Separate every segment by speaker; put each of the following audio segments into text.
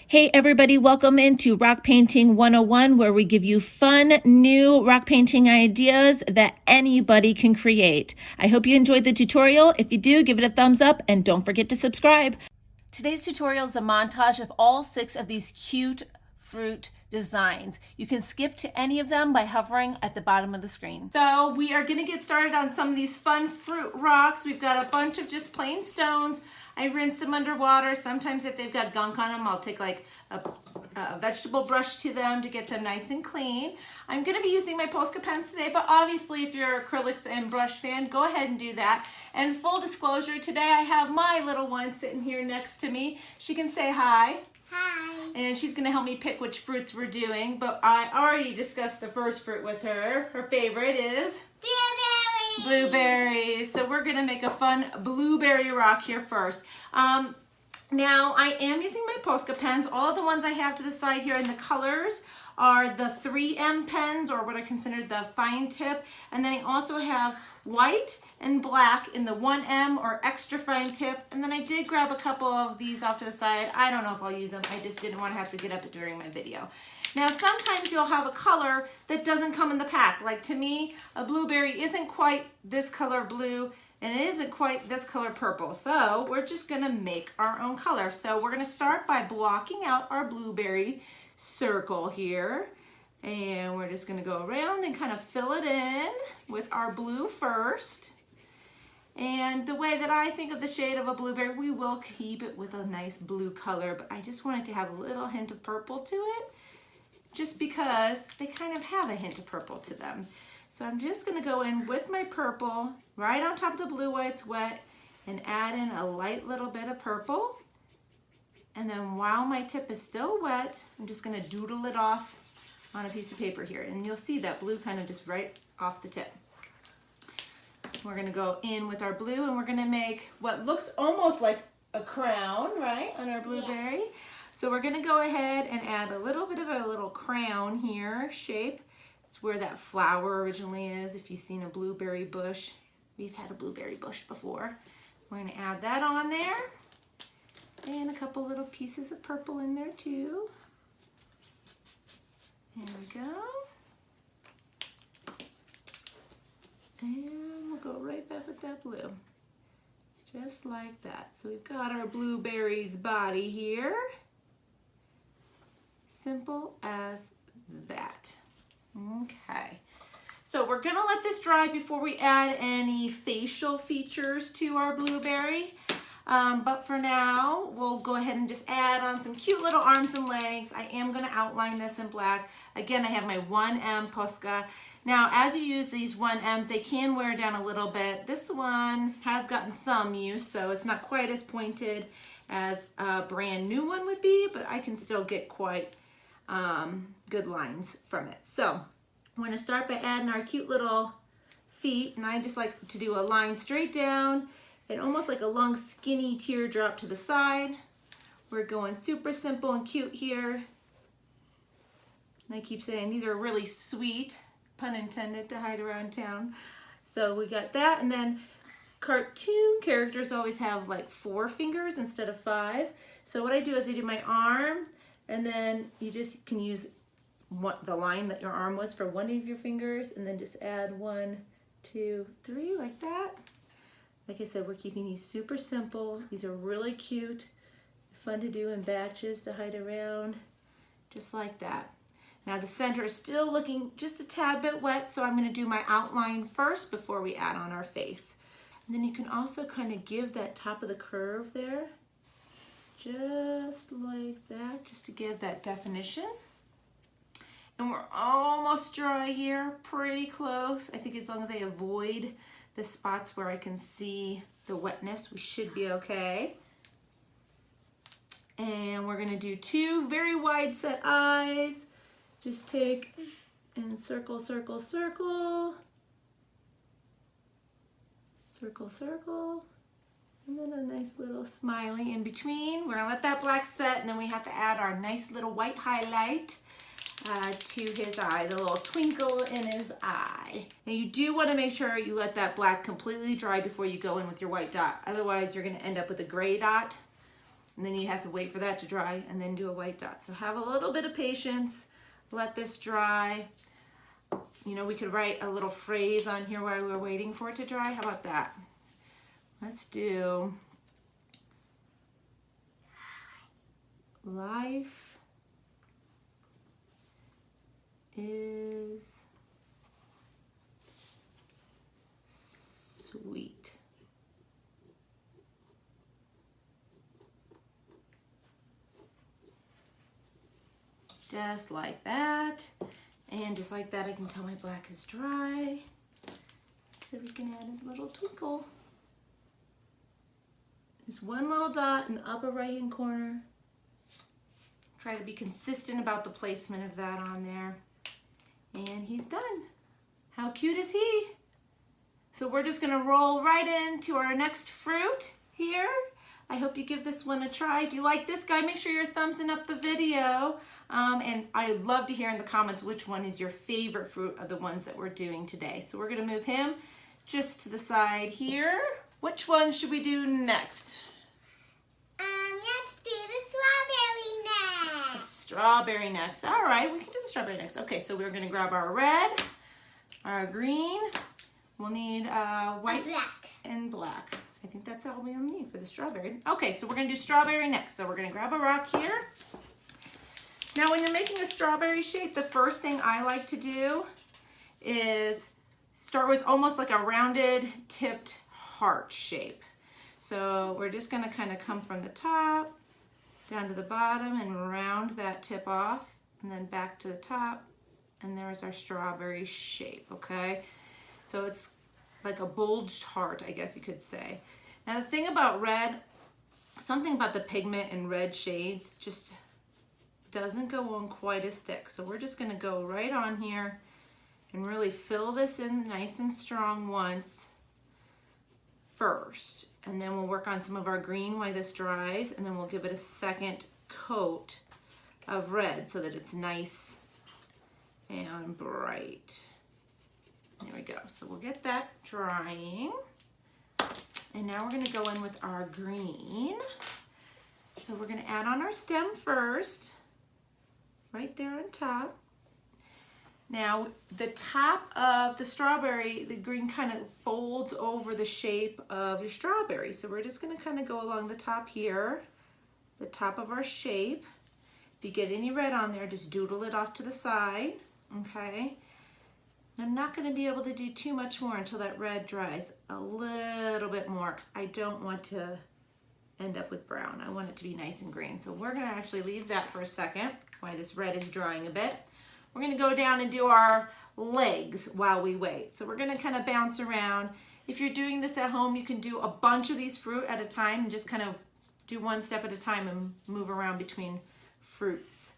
Speaker 1: Hey everybody, welcome into Rock Painting 101, where we give you fun, new rock painting ideas that anybody can create. I hope you enjoyed the tutorial. If you do, give it a thumbs up and don't forget to subscribe. Today's tutorial is a montage of all 6 of these cute fruit designs. You can skip to any of them by hovering at the bottom of the screen. So we are going to get started on some of these fun fruit rocks. We've got a bunch of just plain stones. I rinse them underwater. Sometimes if they've got gunk on them, I'll take like a vegetable brush to them to get them nice and clean. I'm going to be using my Posca pens today, but obviously if you're an acrylics and brush fan, go ahead and do that. And full disclosure, today I have my little one sitting here next to me. She can say hi.
Speaker 2: Hi.
Speaker 1: And she's going to help me pick which fruits we're doing, but I already discussed the first fruit with her. Her favorite is? Blueberries. So we're going to make a fun blueberry rock here first. Now I am using my Posca pens. All of the ones I have to the side here in the colors are the 3M pens, or what I consider the fine tip. And then I also have white and black in the 1M or extra fine tip. And then I did grab a couple of these off to the side. I don't know if I'll use them. I just didn't want to have to get up during my video. Now sometimes you'll have a color that doesn't come in the pack. Like to me, a blueberry isn't quite this color blue and it isn't quite this color purple. So we're just gonna make our own color. So we're gonna start by blocking out our blueberry circle here. And we're just gonna go around and kind of fill it in with our blue first. And the way that I think of the shade of a blueberry, we will keep it with a nice blue color, but I just wanted to have a little hint of purple to it, just because they kind of have a hint of purple to them. So I'm just gonna go in with my purple right on top of the blue while it's wet and add in a light little bit of purple. And then while my tip is still wet, I'm just gonna doodle it off on a piece of paper here. And you'll see that blue kind of just right off the tip. We're gonna go in with our blue and we're gonna make what looks almost like a crown, right, on our blueberry. Yes. So we're gonna go ahead and add a little bit of a little crown here shape. It's where that flower originally is. If you've seen a blueberry bush, we've had a blueberry bush before. We're gonna add that on there. And a couple little pieces of purple in there too. There we go. And we'll go right back with that blue. Just like that. So we've got our blueberry's body here. Simple as that. Okay. So we're gonna let this dry before we add any facial features to our blueberry. But for now, we'll go ahead and just add on some cute little arms and legs. I am gonna outline this in black. Again, I have my 1M Posca. Now, as you use these 1Ms, they can wear down a little bit. This one has gotten some use, so it's not quite as pointed as a brand new one would be, but I can still get quite good lines from it. So I'm gonna start by adding our cute little feet, and I just like to do a line straight down and almost like a long skinny teardrop to the side. We're going super simple and cute here. And I keep saying these are really sweet, pun intended, to hide around town. So we got that, and then cartoon characters always have like 4 fingers instead of 5. So what I do is I do my arm, and then you just can use the line that your arm was for one of your fingers, and then just add 1, 2, 3 like that. Like I said, we're keeping these super simple. These are really cute, fun to do in batches to hide around, just like that. Now the center is still looking just a tad bit wet, so I'm gonna do my outline first before we add on our face. And then you can also kind of give that top of the curve there, just like that, just to give that definition. And we're almost dry here, pretty close. I think as long as I avoid the spots where I can see the wetness, we should be okay. And we're gonna do 2 very wide set eyes. Just take and circle, circle, circle. Circle, circle. And then a nice little smiley in between. We're gonna let that black set, and then we have to add our nice little white highlight to his eye, the little twinkle in his eye. Now you do want to make sure you let that black completely dry before you go in with your white dot. Otherwise you're going to end up with a gray dot. And then you have to wait for that to dry and then do a white dot. So have a little bit of patience, let this dry. You know, we could write a little phrase on here while we're waiting for it to dry. How about that? Let's do life is sweet. Just like that. And just like that, I can tell my black is dry. So we can add his little twinkle. Just one little dot in the upper right-hand corner. Try to be consistent about the placement of that on there. And he's done. How cute is he? So we're just gonna roll right into our next fruit here. I hope you give this one a try. If you like this guy, make sure you're thumbsing up the video. And I'd love to hear in the comments which one is your favorite fruit of the ones that we're doing today. So we're gonna move him just to the side here. Which one should we do next?
Speaker 2: Let's do the strawberry next.
Speaker 1: Strawberry next. All right, we can do the strawberry next. Okay, so we're gonna grab our red, our green. We'll need white and black. I think that's all we'll need for the strawberry. Okay, so we're gonna do strawberry next. So we're gonna grab a rock here. Now when you're making a strawberry shape, the first thing I like to do is start with almost like a rounded tipped heart shape. So we're just gonna kind of come from the top down to the bottom and round that tip off and then back to the top, and there's our strawberry shape, okay? So it's like a bulged heart, I guess you could say. Now the thing about red, something about the pigment in red shades just doesn't go on quite as thick. So we're just gonna go right on here and really fill this in nice and strong once first. And then we'll work on some of our green while this dries, and then we'll give it a second coat of red so that it's nice and bright. There we go. So we'll get that drying. And now we're gonna go in with our green. So we're gonna add on our stem first, right there on top. Now, the top of the strawberry, the green kind of folds over the shape of your strawberry. So we're just gonna kind of go along the top here, the top of our shape. If you get any red on there, just doodle it off to the side, okay? I'm not gonna be able to do too much more until that red dries a little bit more, because I don't want to end up with brown. I want it to be nice and green. So we're gonna actually leave that for a second while this red is drying a bit. We're gonna go down and do our legs while we wait. So we're gonna kind of bounce around. If you're doing this at home, you can do a bunch of these fruit at a time and just kind of do one step at a time and move around between fruits.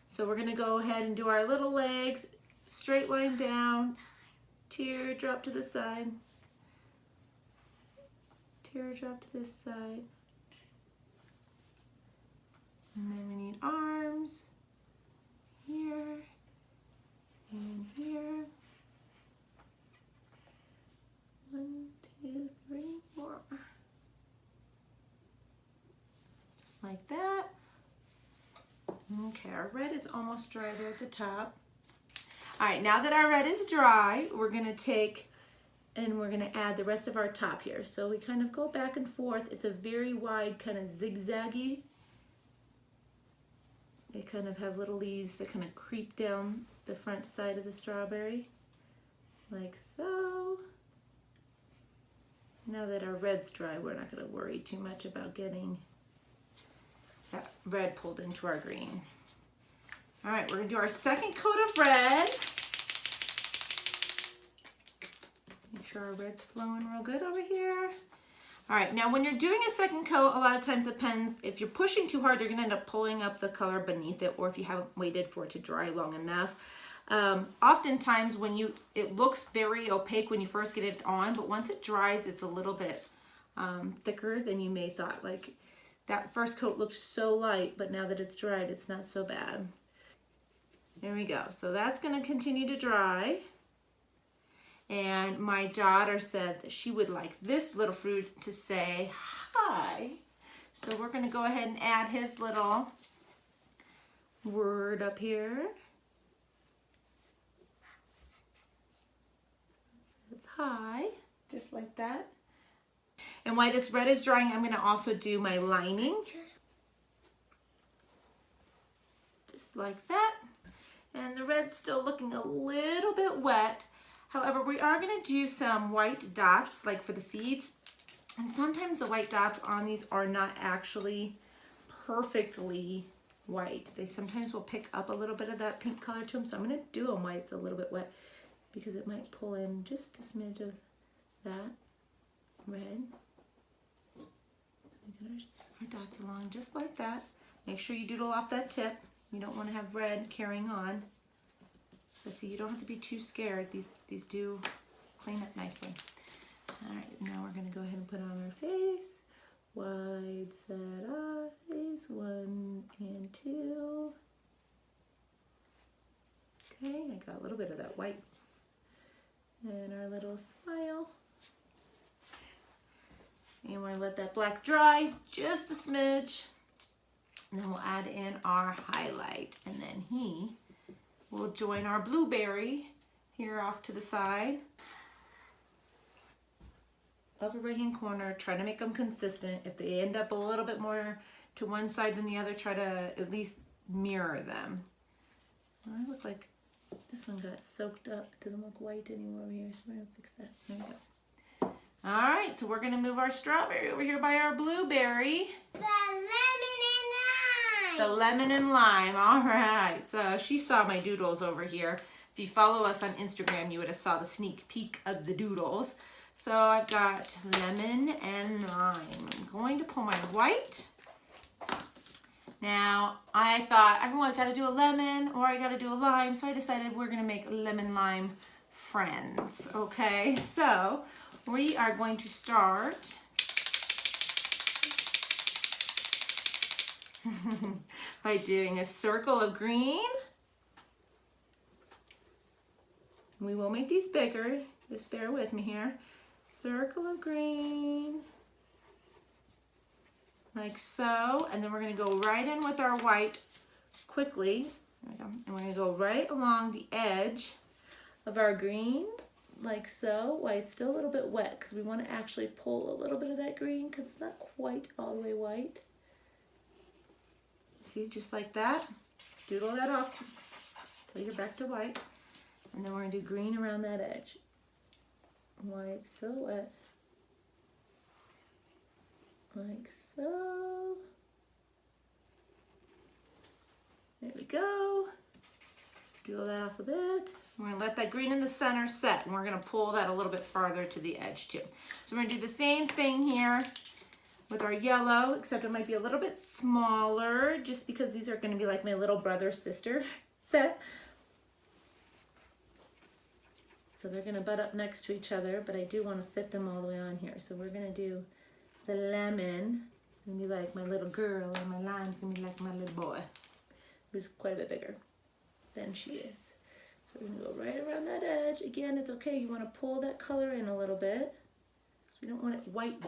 Speaker 1: So we're gonna go ahead and do our little legs. Straight line down, teardrop to the side, teardrop to this side. And then we need arms here and here. 1, 2, 3, 4. Just like that. Okay, our red is almost dry there at the top. All right, now that our red is dry, we're gonna take and we're gonna add the rest of our top here. So we kind of go back and forth. It's a very wide kind of zigzaggy. They kind of have little leaves that kind of creep down the front side of the strawberry, like so. Now that our red's dry, we're not gonna worry too much about getting that red pulled into our green. All right, we're gonna do our second coat of red. Make sure our red's flowing real good over here. All right, now when you're doing a second coat, a lot of times the pens, if you're pushing too hard, you're gonna end up pulling up the color beneath it, or if you haven't waited for it to dry long enough. Oftentimes it looks very opaque when you first get it on, but once it dries, it's a little bit thicker than you may thought. Like that first coat looked so light, but now that it's dried, it's not so bad. There we go. So that's going to continue to dry. And my daughter said that she would like this little fruit to say hi. So we're gonna go ahead and add his little word up here. It says hi, just like that. And while this red is drying, I'm gonna also do my lining. Just like that. And the red's still looking a little bit wet. However, we are gonna do some white dots, like for the seeds. And sometimes the white dots on these are not actually perfectly white. They sometimes will pick up a little bit of that pink color to them. So I'm gonna do them while it's a little bit wet because it might pull in just a smidge of that red. So we got our dots along just like that. Make sure you doodle off that tip. You don't want to have red carrying on. But see, you don't have to be too scared. These do clean up nicely. All right, now we're going to go ahead and put on our face. Wide set eyes, 1 and 2. Okay, I got a little bit of that white. And our little smile. And we're going to let that black dry just a smidge. And then we'll add in our highlight. And then he will join our blueberry here off to the side. Upper right hand corner, try to make them consistent. If they end up a little bit more to one side than the other, try to at least mirror them. Well, I look like this one got soaked up. It doesn't look white anymore over here, so we're gonna fix that. There we go. All right, so we're gonna move our strawberry over here by our blueberry. The lemon and lime, all right. So she saw my doodles over here. If you follow us on Instagram, you would have saw the sneak peek of the doodles. So I've got lemon and lime. I'm going to pull my white. Now, I thought, everyone got to do a lemon or I got to do a lime. So I decided we're going to make lemon-lime friends, okay? So we are going to start by doing a circle of green. We will make these bigger. Just bear with me here. Circle of green, like so, and then we're going to go right in with our white quickly. There we go. And we're going to go right along the edge of our green, like so, while it's still a little bit wet, because we want to actually pull a little bit of that green, because it's not quite all the way white. See, just like that. Doodle that off till you're back to white. And then we're going to do green around that edge. Why it's still wet, like so. There we go. Doodle that off a bit. We're going to let that green in the center set, and we're going to pull that a little bit farther to the edge too. So we're going to do the same thing here with our yellow, except it might be a little bit smaller, just because these are going to be like my little brother-sister set. So they're going to butt up next to each other, but I do want to fit them all the way on here. So we're going to do the lemon. It's going to be like my little girl, and my lime's going to be like my little boy, who's quite a bit bigger than she is. So we're going to go right around that edge. Again, it's okay. You want to pull that color in a little bit, because we don't want it white.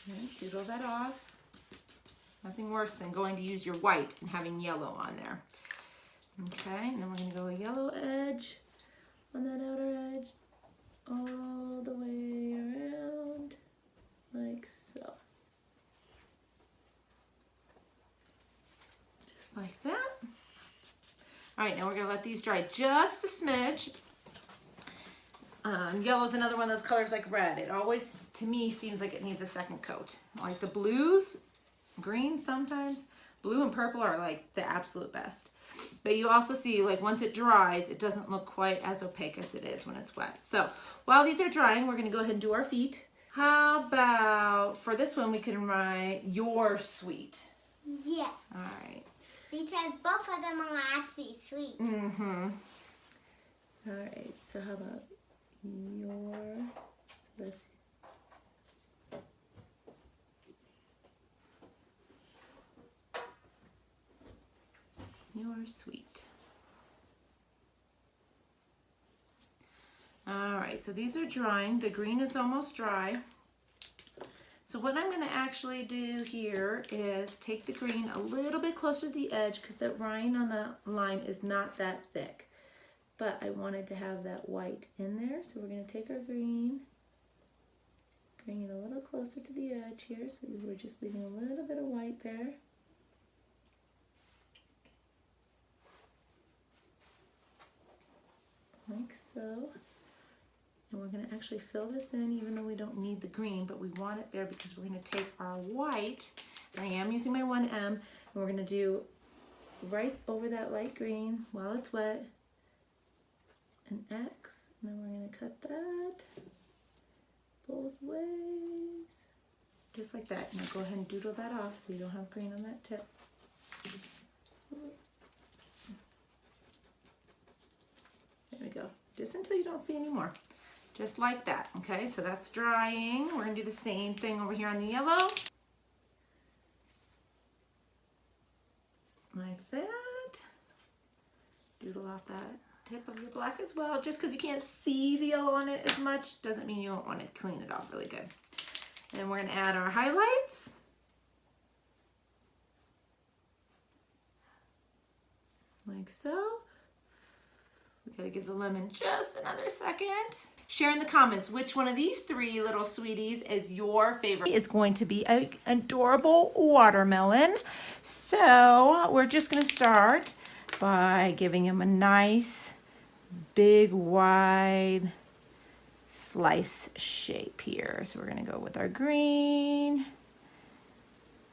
Speaker 1: Right, doodle that off. Nothing worse than going to use your white and having yellow on there. Okay, and then we're going to go a yellow edge on that outer edge, all the way around, like so. Just like that. All right, now we're gonna let these dry just a smidge. Yellow is another one of those colors like red. It always, to me, seems like it needs a second coat. Like the blues, green sometimes, blue and purple are like the absolute best. But you also see, like, once it dries, it doesn't look quite as opaque as it is when it's wet. So while these are drying, we're going to go ahead and do our feet. How about, for this one, we can write "You're sweet."
Speaker 2: Yeah.
Speaker 1: All right.
Speaker 2: Because both of them are actually sweet.
Speaker 1: Mm-hmm. All right, so how about your, so that's, you're sweet. All right, so these are drying. The green is almost dry. So So what I'm gonna actually do here is take the green a little bit closer to the edge because the rind on the lime is not that thick. But I wanted to have that white in there, so we're gonna take our green, bring it a little closer to the edge here, so we're just leaving a little bit of white there. Like so. And we're gonna actually fill this in even though we don't need the green, but we want it there because we're gonna take our white, and I am using my 1M, and we're gonna do right over that light green while it's wet, an X, and then we're gonna cut that both ways, just like that. Now go ahead and doodle that off so you don't have green on that tip. There we go, just until you don't see any more. Just like that, okay? So that's drying. We're gonna do the same thing over here on the yellow. Like that. Doodle off that tip of your black as well. Just because you can't see the yellow on it as much doesn't mean you don't want to clean it off really good. And we're gonna add our highlights. Like so. We gotta give the lemon just another second. Share in the comments which one of these three little sweeties is your favorite. It's going to be an adorable watermelon. So we're just gonna start by giving him a nice, big, wide slice shape here. So we're gonna go with our green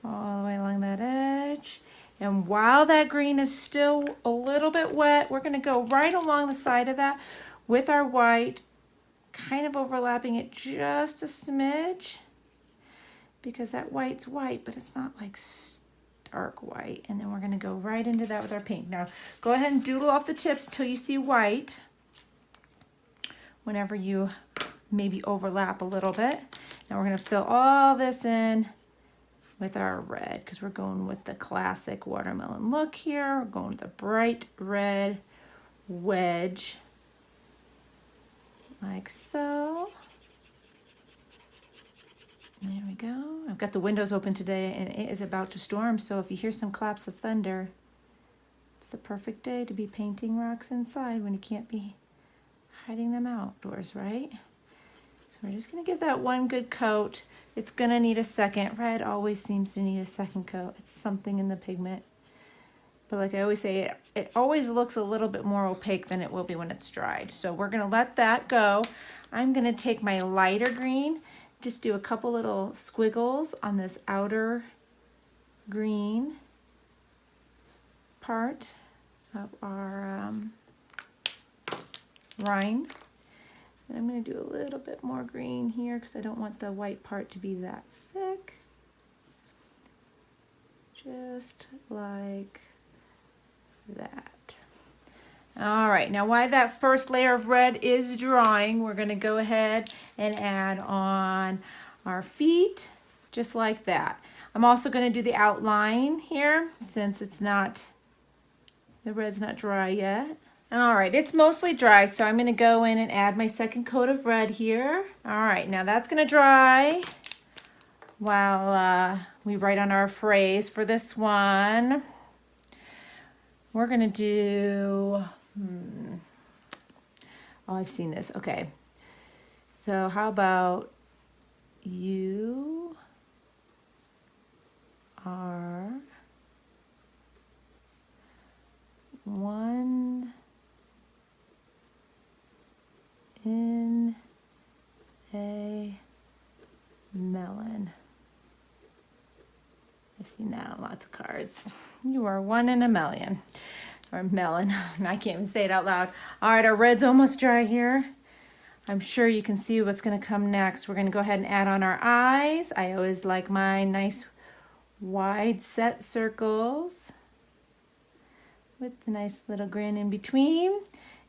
Speaker 1: all the way along that edge. And while that green is still a little bit wet, we're gonna go right along the side of that with our white, kind of overlapping it just a smidge because that white's white, but it's not like stark white. And then we're gonna go right into that with our pink. Now, go ahead and doodle off the tip until you see white. Whenever you maybe overlap a little bit. Now we're gonna fill all this in with our red because we're going with the classic watermelon look here. We're going with a bright red wedge. Like so. There we go. I've got the windows open today and it is about to storm, so if you hear some claps of thunder, it's the perfect day to be painting rocks inside when you can't be hiding them outdoors, right? So we're just gonna give that one good coat. It's gonna need a second. Red always seems to need a second coat. It's something in the pigment. But like I always say, it always looks a little bit more opaque than it will be when it's dried. So we're gonna let that go. I'm gonna take my lighter green, just do a couple little squiggles on this outer green part of our rind. And I'm gonna do a little bit more green here because I don't want the white part to be that thick. Just like that. All right, now while that first layer of red is drying, we're gonna go ahead and add on our feet, just like that. I'm also gonna do the outline here since the red's not dry yet. All right, it's mostly dry, so I'm gonna go in and add my second coat of red here. All right, now that's gonna dry while we write on our phrase for this one. We're gonna do, oh, I've seen this, okay. So how about you are one in a melon. I've seen that on lots of cards. You are one in a million. Or melon. I can't even say it out loud. All right, our red's almost dry here. I'm sure you can see what's gonna come next. We're gonna go ahead and add on our eyes. I always like my nice wide set circles with the nice little grin in between.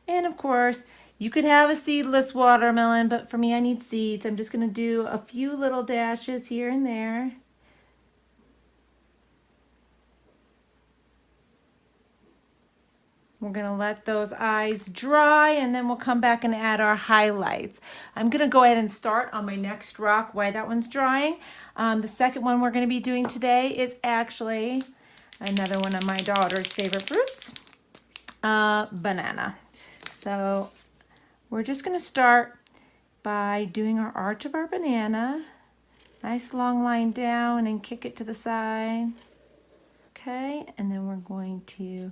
Speaker 1: And of course, you could have a seedless watermelon, but for me, I need seeds. I'm just gonna do a few little dashes here and there. We're gonna let those eyes dry and then we'll come back and add our highlights. I'm gonna go ahead and start on my next rock while that one's drying. The second one we're gonna be doing today is actually another one of my daughter's favorite fruits, banana. So we're just gonna start by doing our arch of our banana. Nice long line down and kick it to the side. Okay, and then we're going to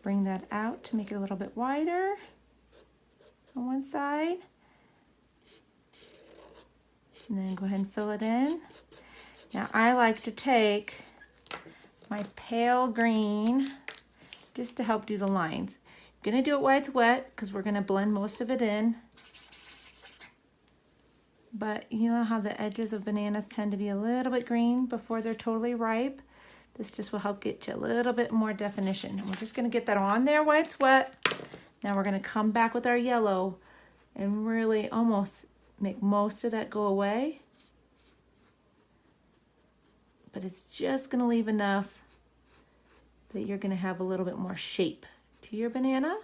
Speaker 1: bring that out to make it a little bit wider on one side. And then go ahead and fill it in. Now I like to take my pale green just to help do the lines. I'm gonna do it while it's wet because we're gonna blend most of it in. But you know how the edges of bananas tend to be a little bit green before they're totally ripe? This just will help get you a little bit more definition. And we're just gonna get that on there while it's wet. Now we're gonna come back with our yellow and really almost make most of that go away. But it's just gonna leave enough that you're gonna have a little bit more shape to your banana.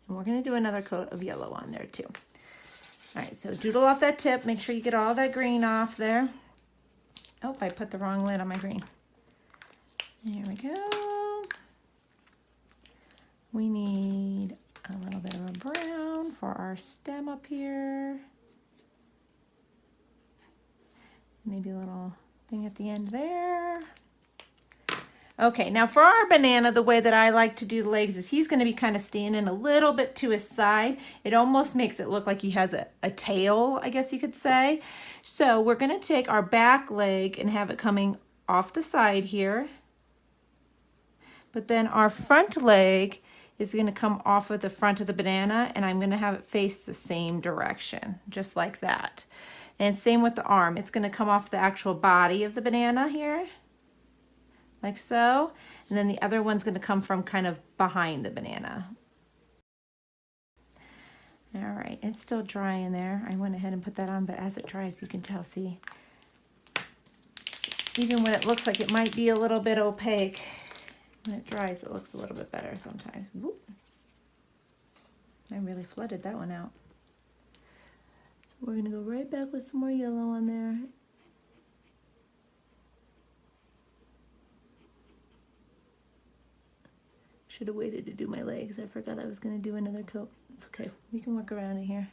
Speaker 1: And we're gonna do another coat of yellow on there too. All right, so doodle off that tip. Make sure you get all that green off there. Oh, I put the wrong lid on my green. There we go. We need a little bit of a brown for our stem up here. Maybe a little thing at the end there. Okay, now for our banana, the way that I like to do the legs is he's going to be kind of standing a little bit to his side. It almost makes it look like he has a tail, I guess you could say. So we're going to take our back leg and have it coming off the side here. But then our front leg is going to come off of the front of the banana, and I'm going to have it face the same direction, just like that. And same with the arm. It's going to come off the actual body of the banana here, like so. And then the other one's going to come from kind of behind the banana. All right, it's still dry in there. I went ahead and put that on, but as it dries, you can tell, see, even when it looks like it might be a little bit opaque, when it dries, it looks a little bit better sometimes. Whoop. I really flooded that one out. So we're gonna go right back with some more yellow on there. Should have waited to do my legs. I forgot I was gonna do another coat. It's okay, we can work around it here.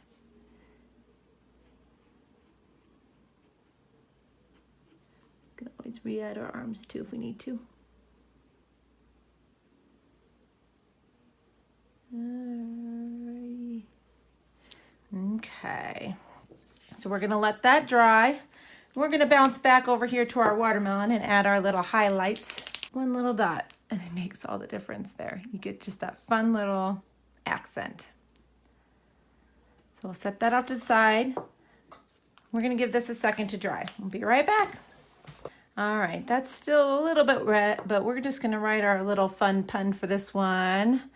Speaker 1: Can always re-add our arms too if we need to. Alrighty. Okay, so we're gonna let that dry. We're gonna bounce back over here to our watermelon and add our little highlights. One little dot, and it makes all the difference there. You get just that fun little accent. So we'll set that off to the side. We're gonna give this a second to dry. We'll be right back. All right, that's still a little bit red, but we're just gonna write our little fun pun for this one.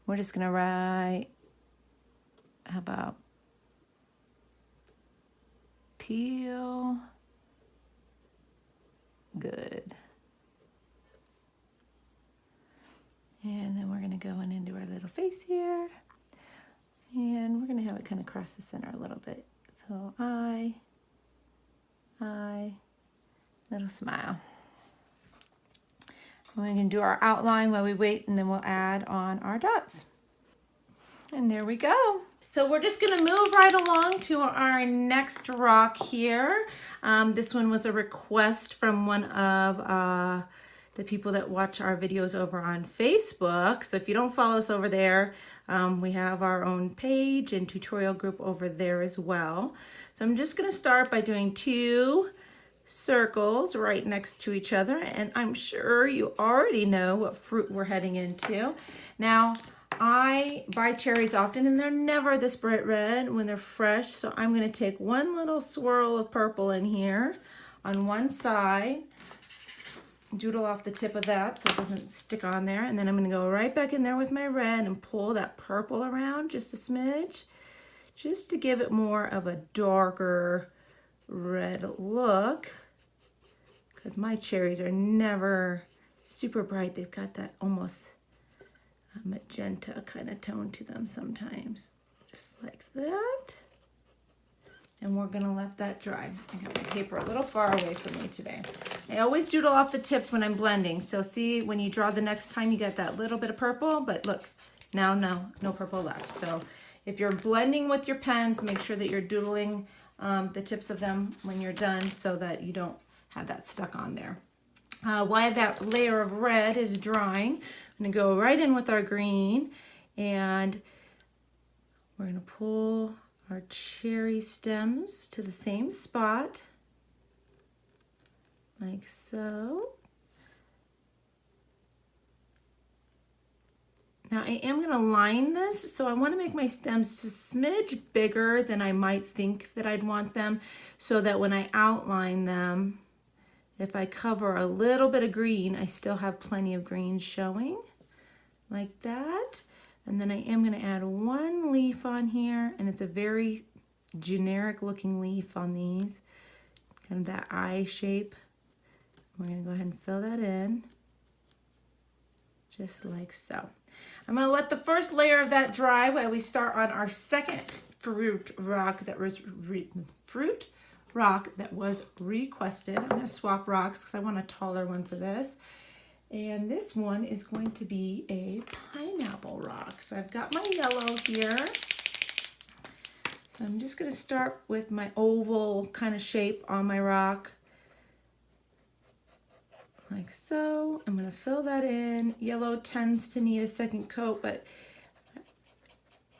Speaker 1: We're just gonna write, how about peel good. And then we're gonna go in and do our little face here. And we're gonna have it kind of cross the center a little bit. So eye, little smile. And we're gonna do our outline while we wait, and then we'll add on our dots. And there we go. So we're just gonna move right along to our next rock here. This one was a request from one of the people that watch our videos over on Facebook. So if you don't follow us over there, we have our own page and tutorial group over there as well. So I'm just gonna start by doing 2 circles right next to each other, and I'm sure you already know what fruit we're heading into. Now, I buy cherries often, and they're never this bright red when they're fresh, so I'm going to take one little swirl of purple in here on one side, doodle off the tip of that so it doesn't stick on there, and then I'm going to go right back in there with my red and pull that purple around just a smidge, just to give it more of a darker red look, because my cherries are never super bright. They've got that almost magenta kind of tone to them sometimes. Just like that. And we're gonna let that dry. I got my paper a little far away from me today. I always doodle off the tips when I'm blending. So see, when you draw the next time, you get that little bit of purple, but look, now no purple left. So if you're blending with your pens, make sure that you're doodling the tips of them when you're done so that you don't have that stuck on there. While that layer of red is drying, I'm gonna go right in with our green, and we're gonna pull our cherry stems to the same spot, like so. Now I am going to line this, so I want to make my stems just a smidge bigger than I might think that I'd want them, so that when I outline them, if I cover a little bit of green, I still have plenty of green showing, like that. And then I am going to add one leaf on here, and it's a very generic looking leaf on these, kind of that eye shape. We're going to go ahead and fill that in, just like so. I'm going to let the first layer of that dry while we start on our second fruit rock that was requested. I'm going to swap rocks because I want a taller one for this. And this one is going to be a pineapple rock. So I've got my yellow here. So I'm just going to start with my oval kind of shape on my rock. Like so. I'm going to fill that in. Yellow tends to need a second coat, but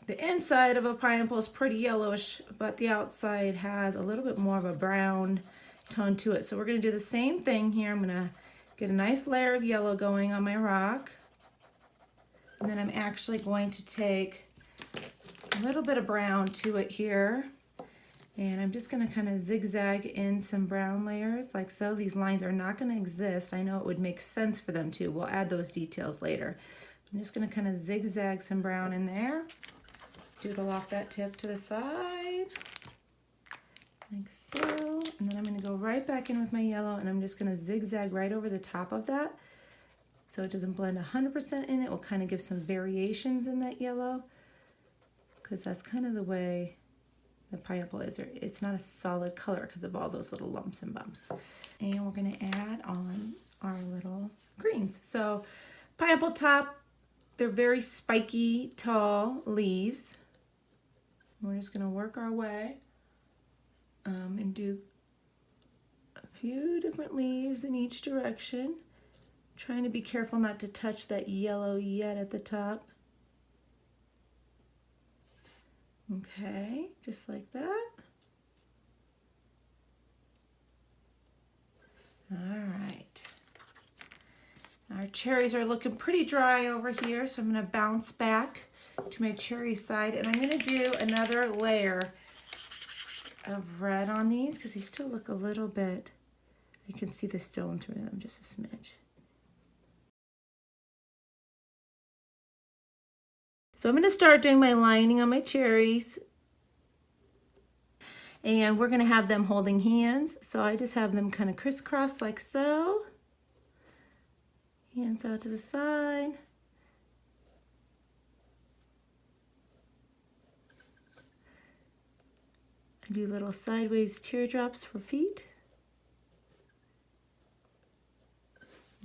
Speaker 1: the inside of a pineapple is pretty yellowish, but the outside has a little bit more of a brown tone to it. So we're going to do the same thing here. I'm going to get a nice layer of yellow going on my rock. And then I'm actually going to take a little bit of brown to it here. And I'm just going to kind of zigzag in some brown layers like so. These lines are not going to exist. I know it would make sense for them to. We'll add those details later. I'm just going to kind of zigzag some brown in there. Doodle off that tip to the side. Like so. And then I'm going to go right back in with my yellow, and I'm just going to zigzag right over the top of that so it doesn't blend 100% in. It will kind of give some variations in that yellow, because that's kind of the way the pineapple is. It's not a solid color because of all those little lumps and bumps. And we're going to add on our little greens. So pineapple top, they're very spiky, tall leaves. We're just going to work our way and do a few different leaves in each direction. Trying to be careful not to touch that yellow yet at the top. Okay, just like that. All right. Our cherries are looking pretty dry over here, so I'm going to bounce back to my cherry side, and I'm going to do another layer of red on these because they still look a little bit, you can see the stone through them just a smidge. So I'm going to start doing my lining on my cherries, and we're going to have them holding hands. So I just have them kind of crisscross like so. Hands out to the side. I do little sideways teardrops for feet.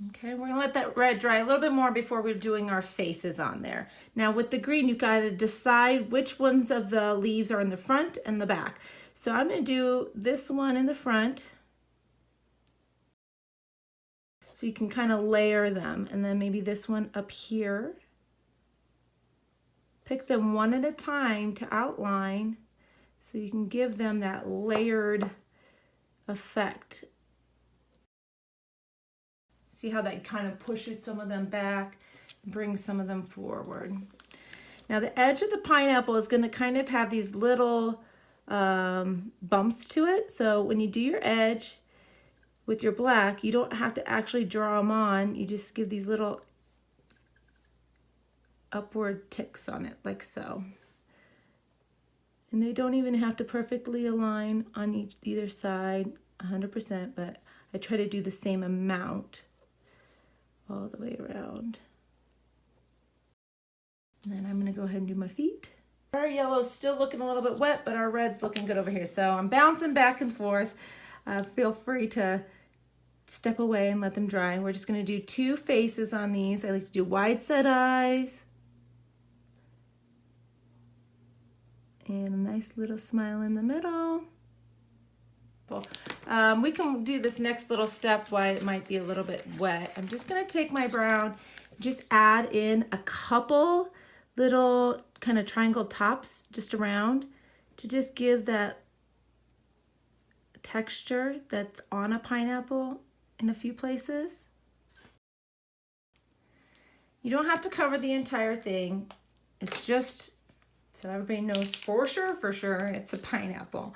Speaker 1: Okay, we're gonna let that red dry a little bit more before we're doing our faces on there. Now with the green, you've got to decide which ones of the leaves are in the front and the back. So I'm gonna do this one in the front, so you can kind of layer them, and then maybe this one up here. Pick them one at a time to outline so you can give them that layered effect. See how that kind of pushes some of them back, brings some of them forward. Now the edge of the pineapple is going to kind of have these little bumps to it. So when you do your edge with your black, you don't have to actually draw them on. You just give these little upward ticks on it like so. And they don't even have to perfectly align on either side. 100%, but I try to do the same amount all the way around. And then I'm gonna go ahead and do my feet. Our yellow's still looking a little bit wet, but our red's looking good over here. So I'm bouncing back and forth. Feel free to step away and let them dry. We're just gonna do 2 faces on these. I like to do wide set eyes. And a nice little smile in the middle. We can do this next little step while it might be a little bit wet. I'm just gonna take my brown, just add in a couple little kind of triangle tops just around to just give that texture that's on a pineapple in a few places. You don't have to cover the entire thing. It's just so everybody knows for sure, it's a pineapple.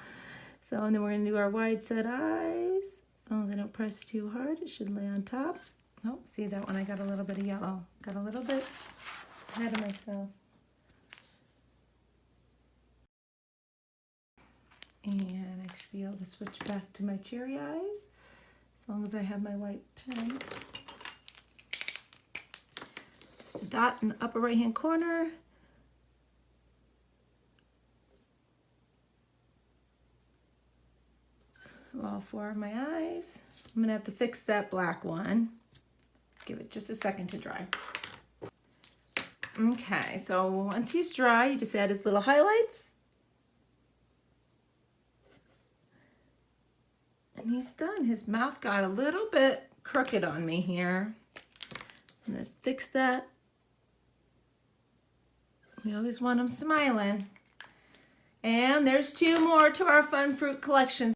Speaker 1: So, and then we're gonna do our wide set eyes. As long as I don't press too hard, it should lay on top. Oh, see that one, I got a little bit of yellow. Got a little bit ahead of myself. And I should be able to switch back to my cherry eyes, as long as I have my white pen. Just a dot in the upper right-hand corner. All 4 of my eyes. I'm gonna have to fix that black one. Give it just a second to dry. Okay, so once he's dry, you just add his little highlights. And he's done. His mouth got a little bit crooked on me here. I'm gonna fix that. We always want him smiling. And there's 2 more to our fun fruit collection.